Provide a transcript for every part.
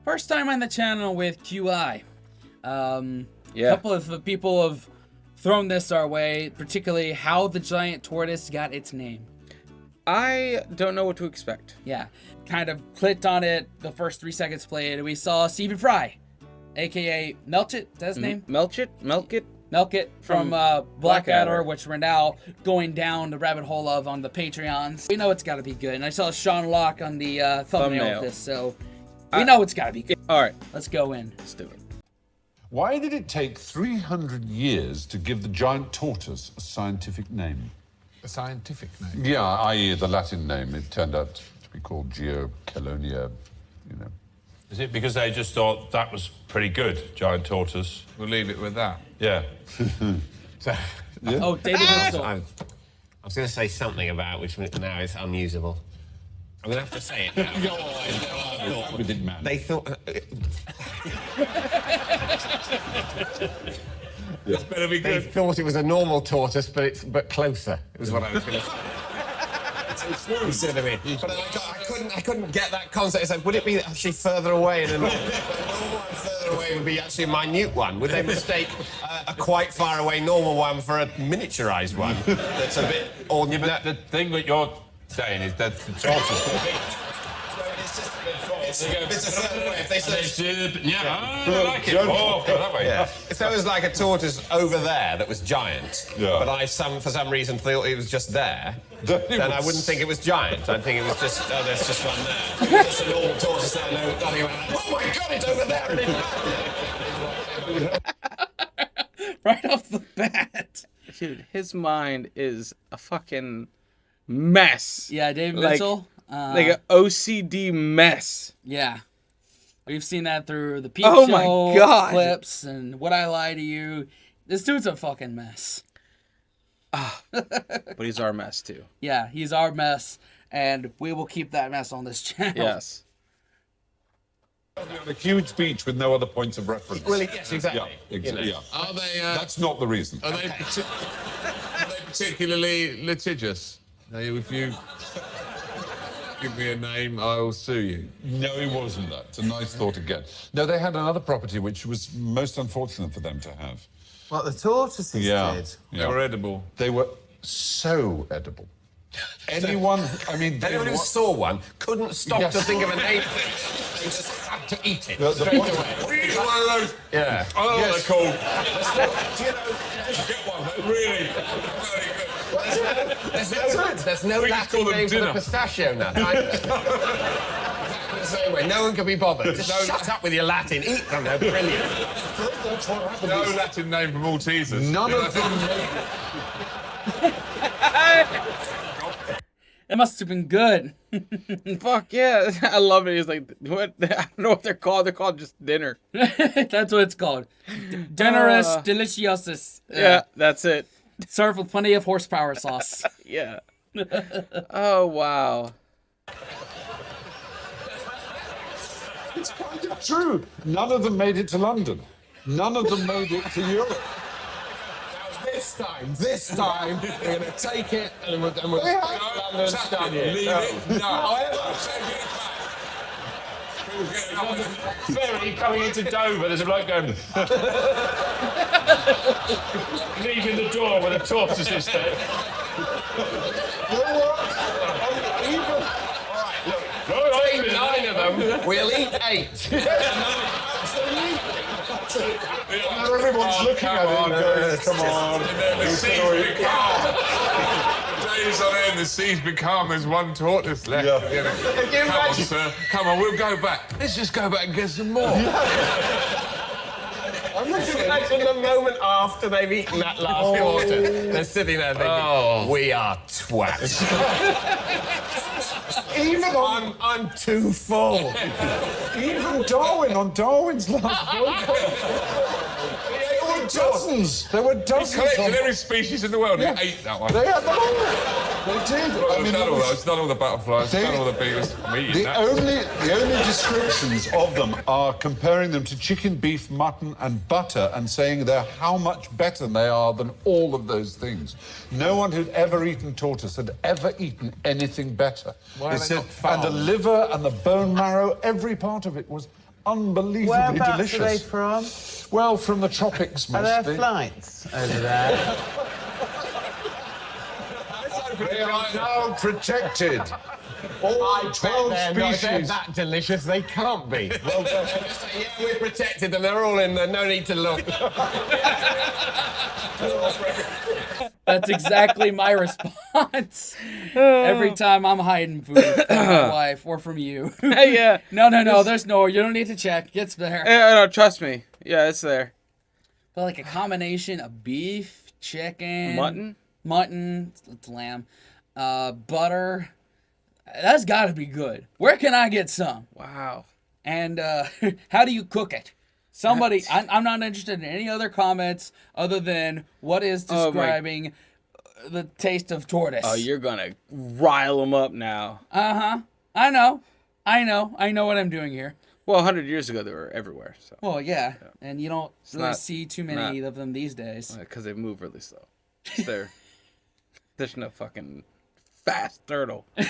First time on the channel with QI. A couple of people have thrown this our way, particularly how the giant tortoise got its name. I don't know what to expect. Yeah, kind of clicked on it the first 3 seconds played, and we saw Stephen Fry, aka Melchit, is that his name? Melkit from Blackadder, which we're now going down the rabbit hole of on the Patreons. We know it's got to be good, and I saw Sean Locke on the thumbnail of this, so we know it's got to be good. All right, let's go in. Let's do it. Why did it take 300 years to give the giant tortoise a scientific name? A scientific name? Yeah, i.e. the Latin name. It turned out to be called Geocalonia, you know. Is it because they just thought that was pretty good, giant tortoise? We'll leave it with that. Yeah. So, yeah. Oh, David Wilson. I was going to say something about which now is unusable. I'm going to have to say it now. They thought... This better be They good. thought it was a normal tortoise, but closer. Is what I was going to say. You see what I mean? But I couldn't get that concept. It's like, would it be actually further away? And a normal one further away would be actually a minute one. Would they mistake a quite far away normal one for a miniaturized one? That's a bit. Or Yeah, but the thing that you're saying is that the tortoise. It's a further away. If they said, I like it. Oh, go that way. yeah. If there was like a tortoise over there that was giant, but I for some reason thought it was just there, then I wouldn't think it was giant. I'd think it was just, oh, there's just one there. Just a normal tortoise there, nothing about that. Oh my God, it's over there! And Right off the bat. Dude, his mind is a fucking mess. Yeah, David Like- Mitchell. Like an OCD mess. Yeah. We've seen that through the Peep Oh Show my God. clips and Would I Lie to You. This dude's a fucking mess. But he's our mess too. Yeah, he's our mess, and we will keep that mess on this channel. Yes. On a huge beach with no other points of reference. Well, yes, exactly. Yeah, exactly. Yeah. are they? That's not the reason. Are they particularly litigious? Now, if you give me a name, I'll sue you. No, it wasn't that. It's a nice thought again. No, they had another property which was most unfortunate for them to have. What the tortoises did? They were edible. They were so edible. Anyone, I mean... Anyone who saw one couldn't stop Yes. to think of a name for it. They just had to eat it The straight point- away. Really one of those. Yeah. I don't know what Yes. they're called. Get one. They're really very good. There's no We just call Latin them name for the dinner. pistachio nut. Exactly the same way. No one can be bothered. Just shut up with your Latin. Eat them. They're brilliant. No Latin name for Maltesers. None of them... It must have been good. Fuck yeah. I love it. He's like, what? I don't know what they're called. They're called just dinner. That's what it's called. Generous, delicious. Yeah, that's it. Served with plenty of horsepower sauce. Yeah. Oh, wow. It's kind of true. None of them made it to London. None of them made it to Europe. This time, we're going to take it and we'll London study it. Leave it. No. Ferry coming into Dover, there's a bloke going. Leaving the door with a tortoise is there. Take 9 of them, we'll eat 8. Everyone's looking at it and going, come on. The seas become. Days on end, the seas become. There's one tortoise left. Yeah. Come on, sir. Come on, we'll go back. Let's just go back and get some more. Imagine the moment after they've eaten that last tortoise. They're sitting there thinking, we are twats. I'm too full. Even Darwin, on Darwin's last book. There were dozens. There were dozens. Collected every species in the world and ate that one. They had them all. They did. I mean, done all those, done all the butterflies, done all the beavers. I'm eating that. the only descriptions of them are comparing them to chicken, beef, mutton, and butter, and saying they're how much better they are than all of those things. No one who'd ever eaten tortoise had ever eaten anything better. Why are They they not and the farmed? liver and the bone marrow, every part of it was unbelievably Whereabouts delicious. are they from? Well, from the tropics Are mostly. there flights over there? They are now protected. All 12 They're species. that delicious, they can't be. Well, yeah, we're protected and they're all in there, no need to look. That's exactly my response. Every time I'm hiding food from my wife or from you. Yeah. No, there's no, you don't need to check. It's there. No, trust me. Yeah, it's there. But like a combination of beef, chicken, Mutton, it's lamb, butter. That's got to be good. Where can I get some? Wow. And how do you cook it? Somebody, I'm not interested in any other comments other than what is describing the taste of tortoise. Oh, you're gonna rile them up now. I know what I'm doing here. Well, 100 years ago, they were everywhere. So. Well, yeah. And you don't really not- see too many of them these days. Because they move really slow. There's no fucking fast turtle. I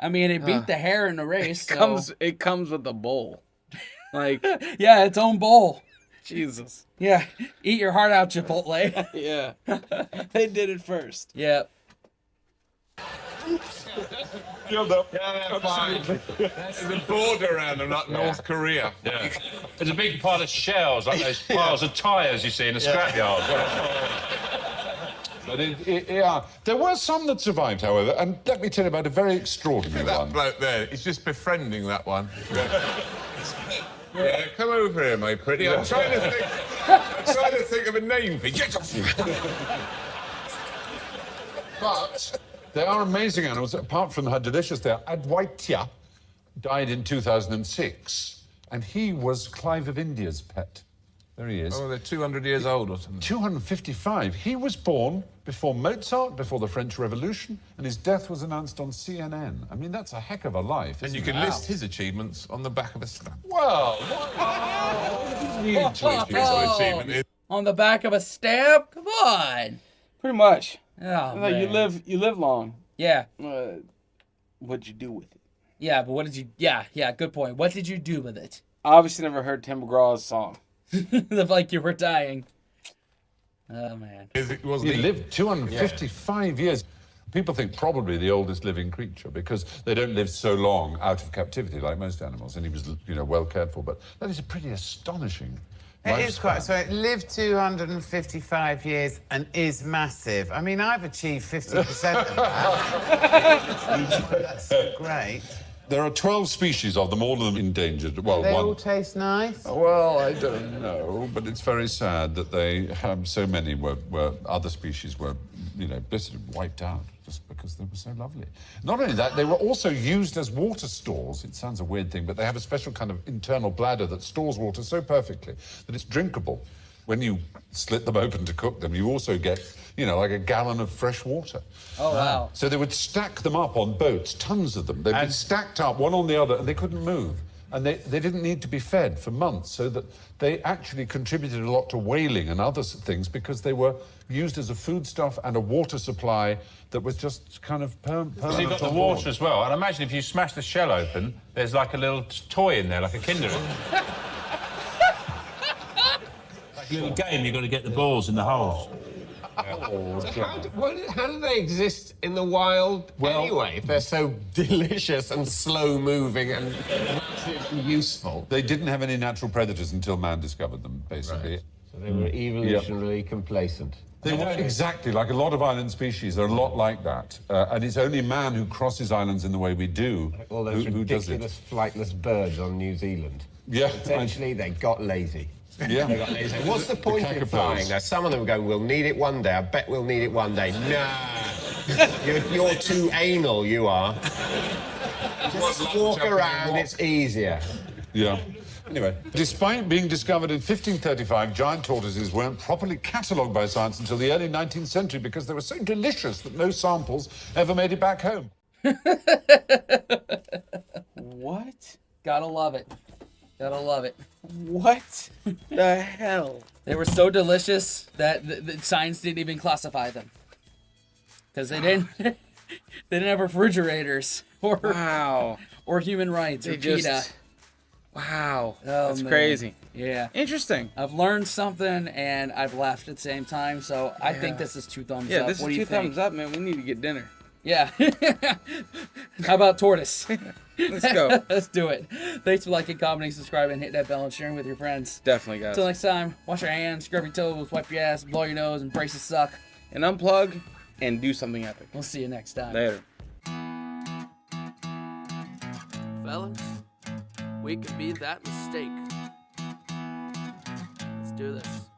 mean, it beat the hare in the race. It comes with a bowl. Like, yeah, its own bowl. Jesus. Yeah, eat your heart out, Chipotle. Yeah. They did it first. Yeah. That's the border around them, like North Korea. Yeah. There's a big pile of shells, like those piles of tyres you see in the scrapyard. But there were some that survived, however, and let me tell you about a very extraordinary That one. bloke there, he's just befriending that one. Yeah, come over here, my pretty. I'm trying to think of a name for you. But they are amazing animals, apart from how delicious they are. Adwaita died in 2006, and he was Clive of India's pet. There he is. Oh, they're 200 years old or something. 255. He was born before Mozart, before the French Revolution, and his death was announced on CNN. I mean, that's a heck of a life. And you isn't can it? list his achievements on the back of a stamp. Well, need to Achievement is On the back of a stamp? Come on. Pretty much. Oh, Like, man. you live long. Yeah. What'd you do with it? Yeah, but what did you... Yeah, good point. What did you do with it? I obviously never heard Tim McGraw's song. Like you were dying. Oh, man. He lived 255 years. People think probably the oldest living creature because they don't live so long out of captivity like most animals, and he was, well cared for. But that is a pretty astonishing. It is lifespan. quite. So it lived 255 years and is massive. I mean, I've achieved 50% of that. That's great. There are 12 species of them, all of them endangered. Well, They one. all taste nice. Well, I don't know, but it's very sad that they so many were other species were, basically wiped out just because they were so lovely. Not only that, they were also used as water stores. It sounds a weird thing, but they have a special kind of internal bladder that stores water so perfectly that it's drinkable. When you slit them open to cook them, you also get, like a gallon of fresh water. Oh, wow. So they would stack them up on boats, tons of them. They'd be stacked up one on the other, and they couldn't move. And they didn't need to be fed for months, so that they actually contributed a lot to whaling and other things because they were used as a foodstuff and a water supply that was just kind of permanent. So you've got the on water board. as well. And imagine if you smash the shell open, there's like a little toy in there, like a Kinder. Like a little game, you've got to get the balls in the holes. How do they exist in the wild anyway, if they're so delicious and slow-moving and massively useful? They didn't have any natural predators until man discovered them, basically. Right. So they were evolutionarily complacent. They were exactly like a lot of island species. They're a lot like that. And it's only man who crosses islands in the way we do All those who does it. ridiculous flightless birds on New Zealand. Yeah. Potentially, they got lazy. Yeah. They got lazy. What's the point in caterpillars. flying? Now, some of them go, we'll need it one day. I bet we'll need it one day. Nah. You're too anal, you are. Just walk around, it's easier. Yeah. Anyway, despite being discovered in 1535, giant tortoises weren't properly catalogued by science until the early 19th century because they were so delicious that no samples ever made it back home. What? Gotta love it. Gotta love it. What the hell? They were so delicious that the science didn't even classify them. Because they didn't... They didn't have refrigerators or Wow. or human rights or They PETA. just. Wow. Oh, That's man. crazy. Yeah. Interesting. I've learned something and I've laughed at the same time, so I think this is 2 thumbs Yeah, up. this What is do you 2 think? thumbs up, man. We need to get dinner. Yeah. How about Tortoise? Let's go. Let's do it. Thanks for liking, commenting, subscribing, hit that bell, and sharing with your friends. Definitely, guys. Until next time, wash your hands, scrub your toes, wipe your ass, blow your nose, and braces suck. And unplug and do something epic. We'll see you next time. Later. Fellas, we could be that mistake. Let's do this.